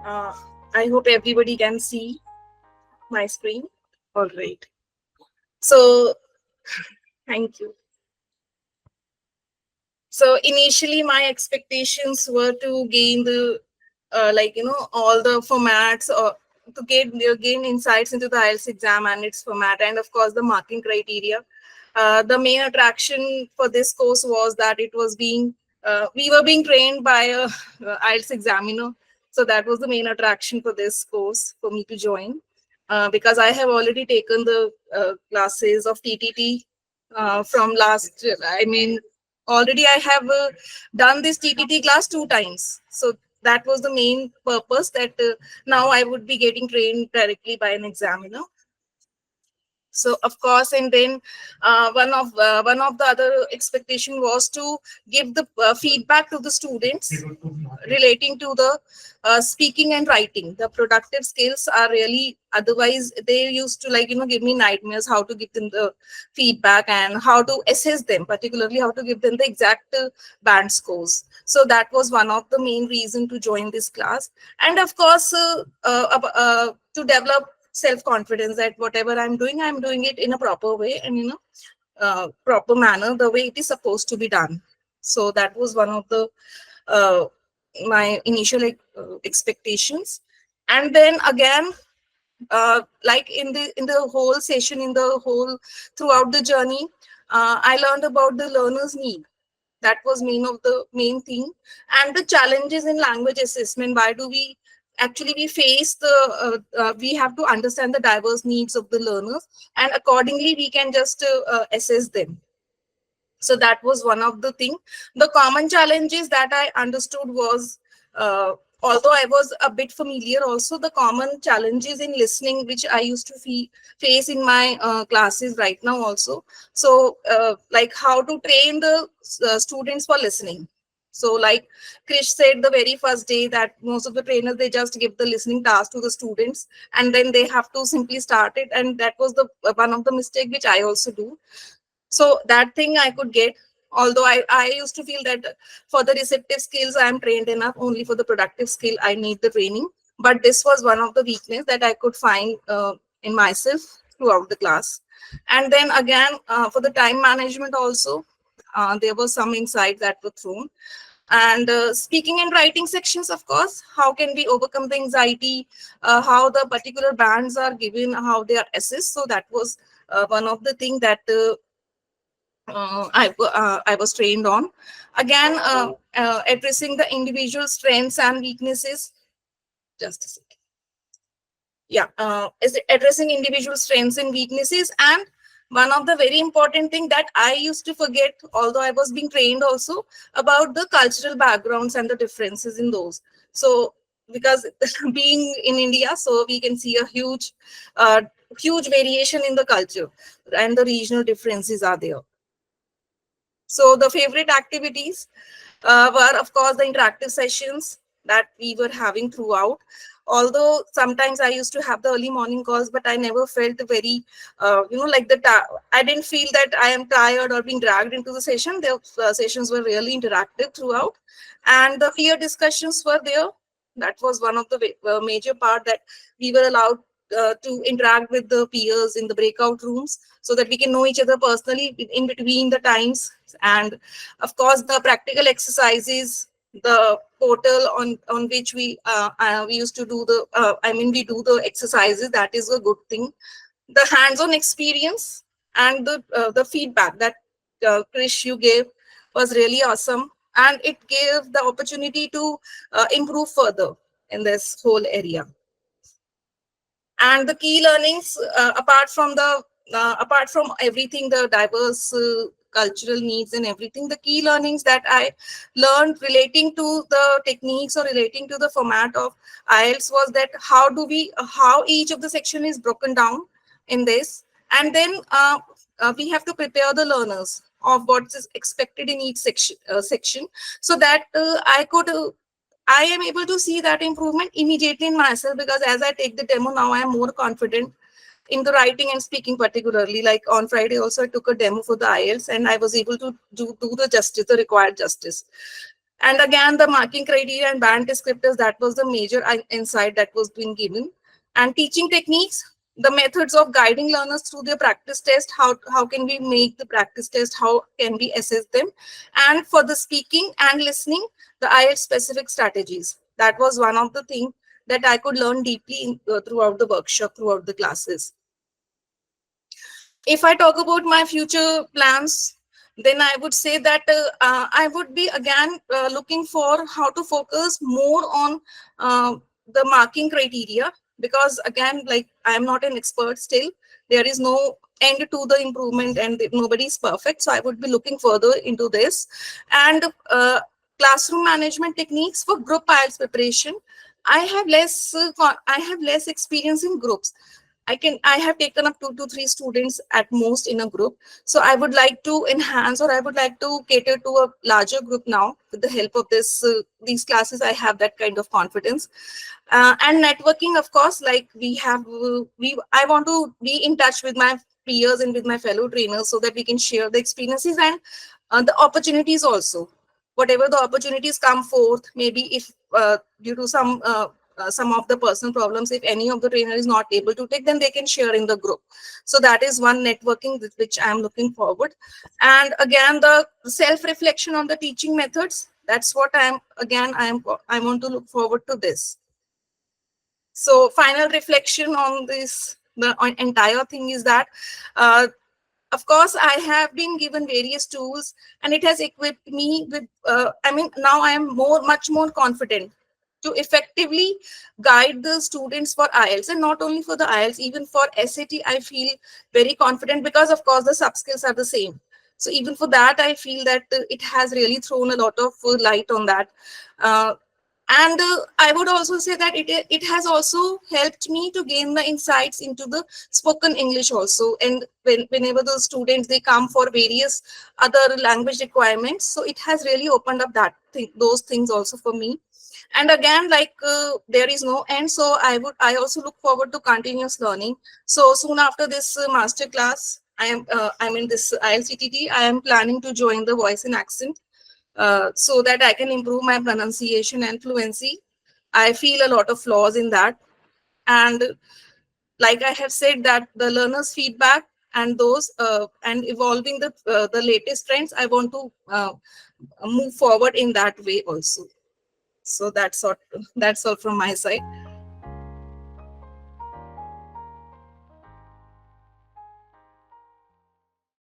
Uh, I hope everybody can see my screen. All right. So, thank you. So initially, my expectations were to gain the, all the formats, or to gain insights into the IELTS exam and its format, and of course the marking criteria. The main attraction for this course was that it was being we were being trained by a IELTS examiner, so that was the main attraction for this course for me to join. Because I have already taken the classes of TTT from last. I mean, already I have done this TTT class 2 times. So that was the main purpose, that now I would be getting trained directly by an examiner. So of course, and then one of the other expectation was to give the feedback to the students relating to the speaking and writing. The productive skills are really, otherwise they used to, give me nightmares how to give them the feedback and how to assess them, particularly how to give them the exact band scores. So that was one of the main reason to join this class. And of course, to develop self-confidence that whatever I'm doing it in a proper way, and proper manner, the way it is supposed to be done. So that was one of the uh, my initial expectations. And then again, in the whole session, in the whole throughout the journey, I learned about the learner's need. That was main thing. And the challenges in language assessment. Why do we face we have to understand the diverse needs of the learners, and accordingly we can just assess them. So that was one of the thing. The common challenges that I understood was, although I was a bit familiar, also the common challenges in listening, which I used to face in my classes right now also. So like how to train the students for listening. So like Krish said the very first day, that most of the trainers, they just give the listening task to the students and then they have to simply start it, and that was the one of the mistake which I also do. So that thing I could get, although I used to feel that for the receptive skills I am trained enough, only for the productive skill I need the training. But this was one of the weakness that I could find in myself throughout the class. And then again, for the time management also, there were some insights that were thrown. And speaking and writing sections, of course, how can we overcome the anxiety, how the particular bands are given, how they are assessed. So that was one of the things that I was trained on. Again, addressing the individual strengths and weaknesses. Just a second. Yeah, is addressing individual strengths and weaknesses. And one of the very important thing that I used to forget, although I was being trained also, about the cultural backgrounds and the differences in those. So because being in India, so we can see a huge variation in the culture, and the regional differences are there. So the favorite activities were, of course, the interactive sessions that we were having throughout. Although sometimes I used to have the early morning calls, but I never felt very, I didn't feel that I am tired or being dragged into the session. The sessions were really interactive throughout. And the peer discussions were there. That was one of the major part, that we were allowed to interact with the peers in the breakout rooms, so that we can know each other personally in between the times. And of course, the practical exercises, the portal on which we used to do the we do the exercises, that is a good thing. The hands-on experience and the feedback that Krish you gave was really awesome, and it gave the opportunity to improve further in this whole area. And the key learnings, apart from everything, the diverse cultural needs and everything, the key learnings that I learned relating to the techniques or relating to the format of IELTS was that how each of the section is broken down in this. And then we have to prepare the learners of what is expected in each section, so that I am able to see that improvement immediately in myself, because as I take the demo now, I am more confident in the writing and speaking particularly. Like on Friday also, I took a demo for the IELTS and I was able to do the required justice. And again, the marking criteria and band descriptors, that was the major insight that was being given. And teaching techniques, the methods of guiding learners through their practice test, how can we make the practice test, how can we assess them. And for the speaking and listening, the IELTS specific strategies. That was one of the things that I could learn deeply throughout the workshop, throughout the classes. If I talk about my future plans, then I would say that I would be again looking for how to focus more on the marking criteria, because again, like, I am not an expert still. There is no end to the improvement, and nobody is perfect. So I would be looking further into this. And classroom management techniques for group IELTS preparation. I have less experience in groups. I have taken up 2 to 3 students at most in a group. So I would like to enhance, or I would like to cater to a larger group now with the help of these classes. I have that kind of confidence. And networking, of course, like I want to be in touch with my peers and with my fellow trainers so that we can share the experiences and the opportunities also. Whatever the opportunities come forth, maybe if due to some of the personal problems, if any of the trainer is not able to take, then they can share in the group. So that is one networking with which I am looking forward. And again, the self reflection on the teaching methods, that's what I want to look forward to this. So final reflection on the entire thing is that uh, of course, I have been given various tools, and it has equipped me with now I am much more confident to effectively guide the students for IELTS. And not only for the IELTS, even for SAT, I feel very confident, because of course the sub skills are the same. So even for that, I feel that it has really thrown a lot of light on that. uh, and I would also say that it has also helped me to gain the insights into the spoken English also. And whenever the students, they come for various other language requirements, so it has really opened up those things also for me. And again, like, there is no end, so I also look forward to continuous learning. So soon after this master class, I'm in this ILCTT, I am planning to join the voice and accent, so that I can improve my pronunciation and fluency. I feel a lot of flaws in that. And like I have said, that the learners' feedback and those and evolving the latest trends, I want to move forward in that way also. So that's all from my side.